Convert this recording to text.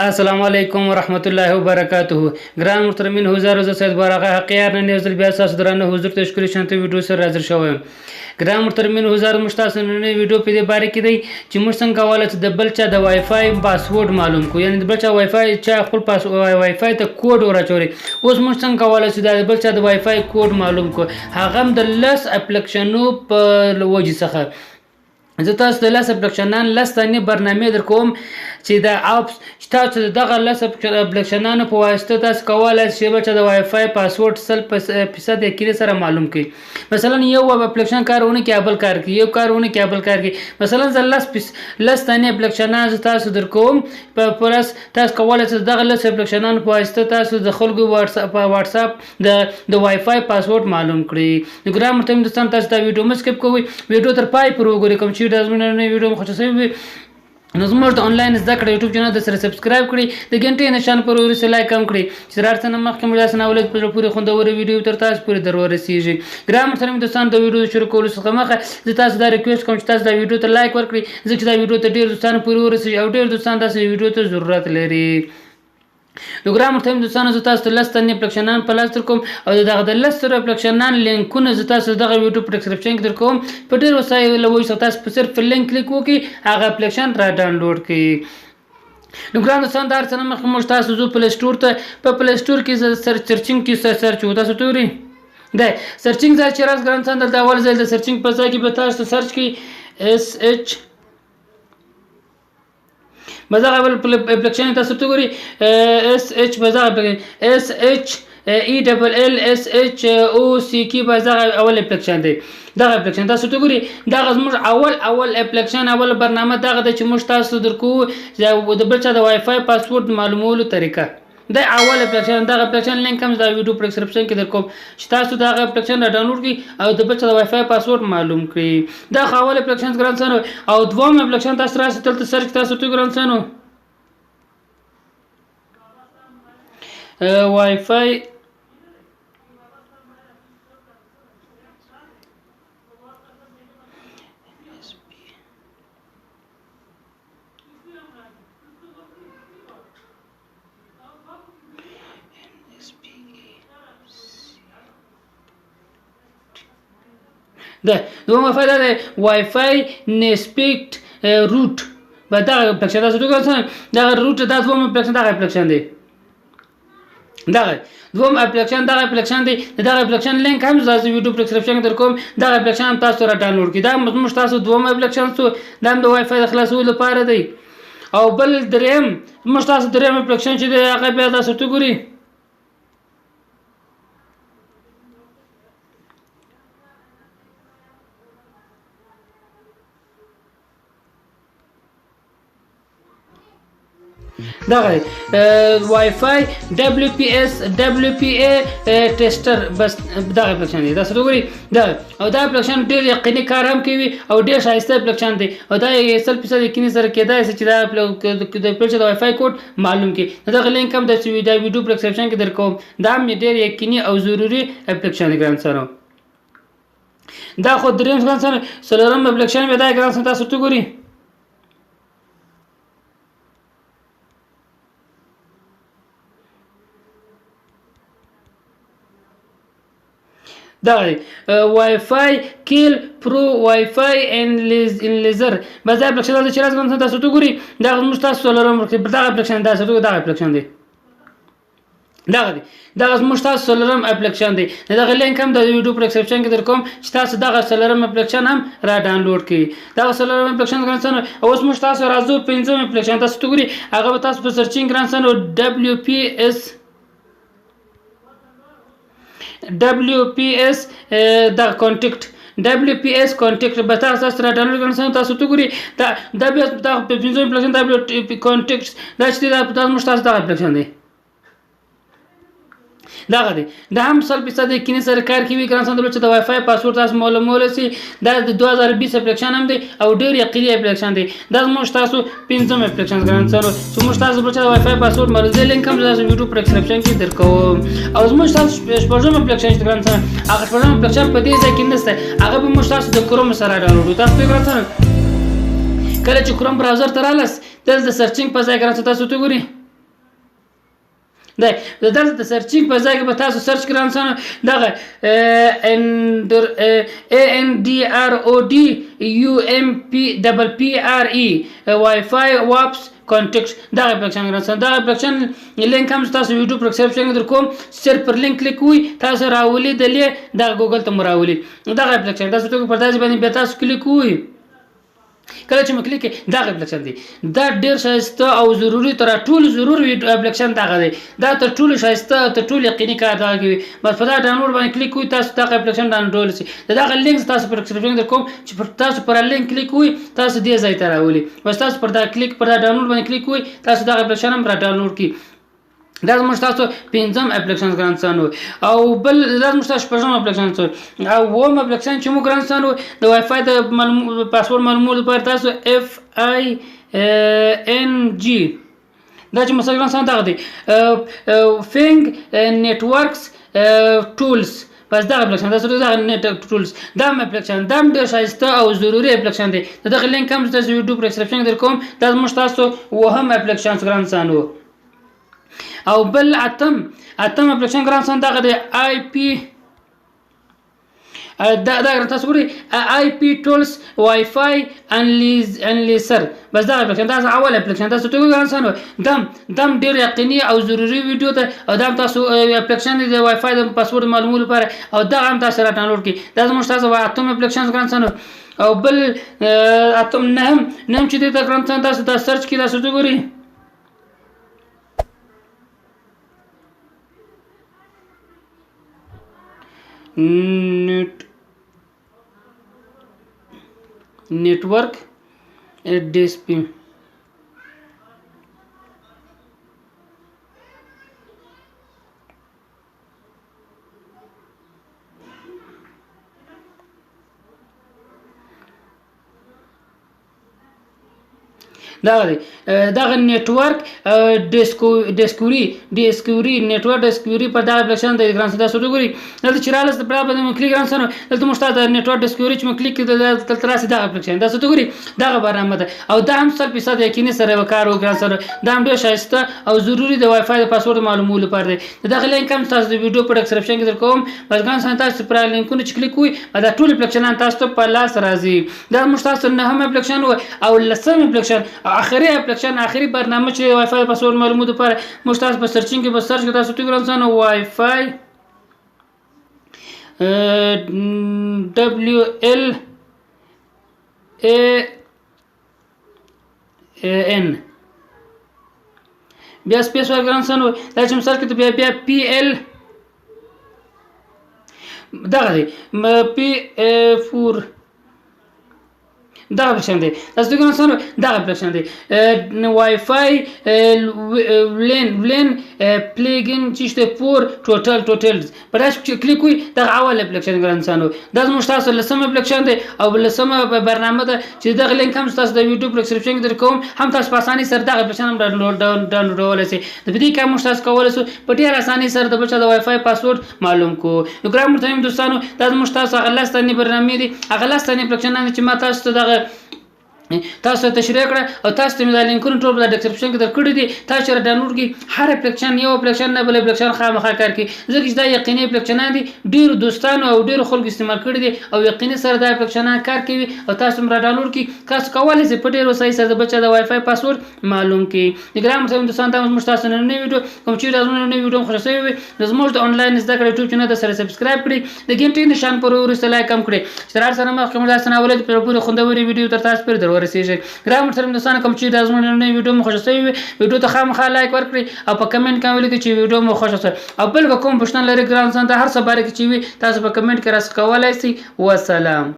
السلام علیکم ورحمت الله وبرکاته. ګران محترمین حضور زه سید بارغه حقیار نن یو ځل بیا تاسو درنه حضور ته ښکلي شانتي ویډیو سره حاضر شوم. ګران محترمین حضور مشتاق نن ویډیو په دې باره کې دی چې موږ څنګه کولای چې د بل چا د وای فای پاسورډ معلوم کو، یعنی د بل چا وای فای چا خپل وای فای ته کوډ ورچوري. اوس موږ څنګه کولای چې د بل چا د وای فای کوډ معلوم کو، هغه هم د لس اپلیکیشنو په وجه څخه. زه تاسو د لس اپلیکیشنان لس ثانیې برنامې در کوم چې د اپس چې تاسو دغه لس اپلیکیشنانو په واسطه تاسو کولای شئ چې د وای فای پاسورډ 100% یقیني سره معلوم کړئ. مثلا یو اپلیکیشن کارونه کې ابل کار کوي، یو کارونه کې ابل کار کوي. مثلا زه لس ثانیې اپلیکیشنان تاسو در کوم په پرس تاسو کولای شئ دغه لس اپلیکیشنانو په واسطه تاسو د خلکو واتس اپ د وای فای پاسورډ معلوم کړئ. نو ګرام محترم دوستان تاسو دا ویډیو مسکپ کوئ، ویډیو تر پای پورې وګورئ. کوم چې د زمونږ ویډیو مخ ته سوي نو زموږ د انلاین زده کړې یوټیوب چینل د سره سبسکرایب کړئ، د غنټې نشان پر ورسره لایک هم کړئ چې راځنه مخکې موږ داسې ناولید پر پورې خوندور ویډیو تر تاسو پورې در ورسیږي. ګرام محترم دوستان د ویډیو شروع کولو څخه مخکې زه تاسو دا ریکوست کوم چې تاسو دا ویډیو ته لایک ورکړئ، ځکه دا ویډیو ته ډیر دوستان پورې ورسیږي او ډیر دوستان تاسو ویډیو ته ضرورت لري. نو ګرام محترم دوستانو زه تاسو ته لس ثانیې اپلیکیشنان په لاس در کوم او دغه د لس اپلیکیشنان لینکونه زه تاسو دغه ویډیو په ډسکرپشن کې در کوم. په ډېر وسایلو وایي تاسو په صرف لینک کلیک وکړئ، هغه اپلیکیشن را ډاونلوډ کړئ. نو ګران دوستان دا هر څه نه مخکې موږ تاسو زو پلی سټور ته په پلی سټور کې زه سرچینګ کې سرچ وکړو. تاسو توري دی سرچینګ ځای چې راز ګران دوستان دلته اول ځای د سرچینګ په ځای کې به تاسو سرچ کړئ SH مزاغ اول اپلیکیشن تاسو ته ګوري SH مزاغ SH ELLSHOCK مزاغ اول اپلیکیشن دی. دغه اپلیکیشن تاسو ته ګوري دغه زموږ اول اپلیکیشن اول برنامه دغه د چې موږ تاسو درکو د بل چا د وای فای پاسورډ معلومولو طریقه د اول اپلیکیشن. دغه اپلیکیشن لینک هم د ویډیو په ډسکرپشن کې درکوم چې تاسو دغه اپلیکیشن را ډاونلوډ کړئ او د بل چا د وای فای پاسورډ معلوم کړئ. دا اول اپلیکیشن ګران سنو او دوم اپلیکیشن تاسو راسي تل سرچ تاسو ته ګران سنو وای فای ده دومره فایده ده وای فای نسپیکت روت به دغه اپلیکیشن تاسو ته ګورئ دغه روت دا دومره اپلیکیشن دغه اپلیکیشن دی دغه دوم اپلیکیشن دغه اپلیکیشن دی. دغه اپلیکیشن لینک هم زاسو ویډیو په ډسکرپشن کې در کوم. دغه اپلیکیشن هم تاسو را ډاونلوډ کړئ. دا موږ تاسو دوم اپلیکیشن څو د وای فای خلاصولو لپاره دی او بل دریم موږ تاسو دریم اپلیکیشن چې دی هغه بیا تاسو ته ګورئ دغه وای فای WPA ټیسټر بس دغه اپلیکیشن دی. تاسو وګورئ دا او دا اپلیکیشن ډیر یقیني کار هم کوي او ډیر ښایسته اپلیکیشن دی او دا 100% یقیني سره کېدای شي چې دا د پلچ د وای فای کوډ معلوم کړي. دغه لینک هم د ویډیو په ډسکرپشن کې درکوم. دا مې ډیر یقیني او ضروري اپلیکیشن دی ګران سره. دا خو دریم ګران سره سلورم اپلیکیشن به دا ګران سره تاسو ته ګورئ دغه وای فای کیل پرو وای فای انلیزر بازار اپلیکیشن د چیرې څنګه تاسو ته ګوري دا موږ تاسو سولرم ورکړي دغه اپلیکیشن دا څه دغه اپلیکیشن دی دغه موږ تاسو سولرم اپلیکیشن دی. دغه لینک هم د ویډیو په ډسکرپشن کې در کوم چې تاسو دغه سولرم اپلیکیشن هم را ډاونلوډ کړئ. دغه سولرم اپلیکیشن ګرانسانو اوس موږ تاسو راځو پنځم اپلیکیشن تاسو ته ګوري هغه تاسو په سرچینګ ګرانسانو WPS د کانټیکټ WPS کانټیکټ به تاسو را ډاونلوډ کړئ. تاسو ته ګوري دا بیا د پنځم اپلیکیشن WP کانټیکټ دا چې دا تاسو تاسو دغه اپلیکیشن دی دغه دی. دا هم 100% یقیني سره کار کوي ګران سره چې د وای فای پاسورډ تاسو معلومول شي. دا د 2020 اپلیکیشن هم دی او ډیر یقیني اپلیکیشن دی. دا موږ تاسو پنځم اپلیکیشن ګران سره چې موږ تاسو د وای فای پاسورډ معلومول لینک هم تاسو ویډیو په ډسکرپشن کې درکوم او موږ تاسو شپږم اپلیکیشن ګران سره هغه شپږم اپلیکیشن په دې ځای کې نشته هغه به موږ تاسو د کروم سره ډاونلوډ تاسو ګران سره کله چې کروم براوزر ته رالاس دلته سرچینګ په ځای ګران تاسو ته ګوري دلته د سرچینګ په ځای کې به تاسو سرچ کړئ انسانو دغه ANDROIDUMPPRE واي فاي واپس کانټیکټ دا اپلیکیشن ګرانسان دا اپلیکیشن لینک هم تاسو ویډیو پر ډسکرپشن کې درکوم صرف پر لینک کلیک کوئ تاسو راولي دلې دا ګوګل ته راولي دا اپلیکیشن تاسو ته په داسې باندې به تاسو کلیک کوئ کله چې مکلیک دا اپلیکیشن دی دا ډیر شایسته او ضروری تر ټولو ضروري اپلیکیشن دا دی دا تر ټولو شایسته تر ټولو یقیني کار دا کوي بس په دا ډاونلوډ باندې کلیک کوئ تاسو دا اپلیکیشن ډاونلوډ شي دا لینک تاسو پر ډسکرپشن کې کوم چې تاسو پر لینک کلیک کوئ تاسو دې ځای ته راولي بس تاسو پر دا ډاونلوډ باندې کلیک کوئ تاسو دا اپلیکیشن هم را ډاونلوډ کړئ دا زموږ تاسو پنځم اپلیکیشن ګرانسانو او بل دا زموږ تاسو پنځم اپلیکیشن او ووم اپلیکیشن چې موږ ګرانسانو د وای فای د پاسورډ معلومولو لپاره تاسو FING دا چې مثلا ګرانسانو دا دی فینګ نیټورکس ټولز بس دا اپلیکیشن تاسو دا نیټ ټولز دا اپلیکیشن دا ډیر شایسته او ضروری اپلیکیشن دی دا لینک هم تاسو یوټیوب پر ډسکرپشن کې درکوم دا زموږ تاسو وهم اپلیکیشن ګرانسانو او بل اتم اپلیکیشن ګرانسان دغه د IP دا تاسو ګورئ IP ټولز واي فاي انلیسر بس دا اپلیکیشن دا اول اپلیکیشن تاسو ته ګرانسان دم ډیر یقیني او ضروری ویډیو ته او دا تاسو اپلیکیشن د واي فاي د پاسورډ معلومولو لپاره او دا هم تاسو را ډاونلوډ کړئ دا زموږ تاسو اتم اپلیکیشن ګرانسان او بل اتم نهم چې د ګرانسان تاسو دا سرچ کړئ تاسو ته ګورئ network DSP دغه نیټورک ډسکوري نیټورک ډسکوري په دا اپلیکیشن د ګرانسان تاسو وګورئ دلته چې رااله په برابر د کلیک ګرانسان دلته مشته د نیټورک ډسکوري چې کلیک کړئ دلته راسي دا اپلیکیشن تاسو وګورئ دا برنامه ده او دا هم 100% یقیني سره وکړو ګرانسان دا هم ډیر شایسته او ضروری د وای فای د پاسورډ معلومولو لپاره دی دا لینک هم تاسو د ویډیو په ډسکرپشن کې درکوم بس ګرانسان تاسو پر لینکونه چې کلیک کوئ دا ټول اپلیکیشن تاسو په لاس راځي دا مشته نه هم اپلیکیشن او لسم اپلیکیشن اخري اپلیکیشن اخري برنامه چې وای فای پاسورډ معلومات لپاره مشتاق په سرچینګ کې به سرچ کړئ تاسو ته ګرانسان وای فای WLAN بیا سپیس ور ګرانسان دا چې سرچ کړئ بیا PL دغه دی P4 دا اپلیکیشن دی تاسو ته ګرانسان دا اپلیکیشن دی وای فای ولین پلیګین چې پور ټوټلز په داس کلیک کوئ دا اول اپلیکیشن ګرانسان دا زموږ تاسو لسم اپلیکیشن دی او لسم برنامه ده چې دا لینک هم تاسو د یوټیوب پر ډسکرپشن کې درکوم هم تاسو په اساني سره دا اپلیکیشن هم ډاونلوډولای شئ د دې کار موږ تاسو کولای شو په ډیر اساني سره د بچا د وای فای پاسورډ معلوم کو نو ګرام مرتهم دوستانو دا موږ تاسو غلستاني برنامه دي غلستاني اپلیکیشن نه چې ما تاسو ته دغه تاسو تشریح کړه او تاسو ته د لینکونو ټول په ډسکرپشن کې درکړی دي تاسو را ډاونلوډ کړئ هر اپلیکیشن یو اپلیکیشن نه بل اپلیکیشن خامخا کار کوي ځکه چې دا یقیني اپلیکیشن دي ډیر دوستانو او ډیر خلکو استعمال کړی دي او یقیني سره دا اپلیکیشن کار کوي او تاسو را ډاونلوډ کړئ تاسو کولای شئ په ډیر وسایل سره د بچا د وای فای پاسورډ معلوم کړئ د ګرام سم دوستان ته مشتاق نه ویډیو کوم چې راځونه نه ویډیو خوښ شوی وي زموږ د انلاین زده کړې یوټیوب چینل سره سبسکرایب کړئ د ګنټې نشان پر ورسته لایک هم کړئ سره سره مخکې موږ تاسو نه ولې په پوره خوندوري ویډیو تر تاسو پر ورسیږي ګرام سره دوستان کوم چې راځونه نه ویډیو مو خوښ شوی وي ویډیو ته خامخا لایک ورکړئ او په کمنټ کې ولیکئ چې ویډیو مو خوښ شوه او بل کوم پښتنه لري ګرام ځان ته هر څه باره کې چې وي تاسو په کمنټ کې راس کولای شئ والسلام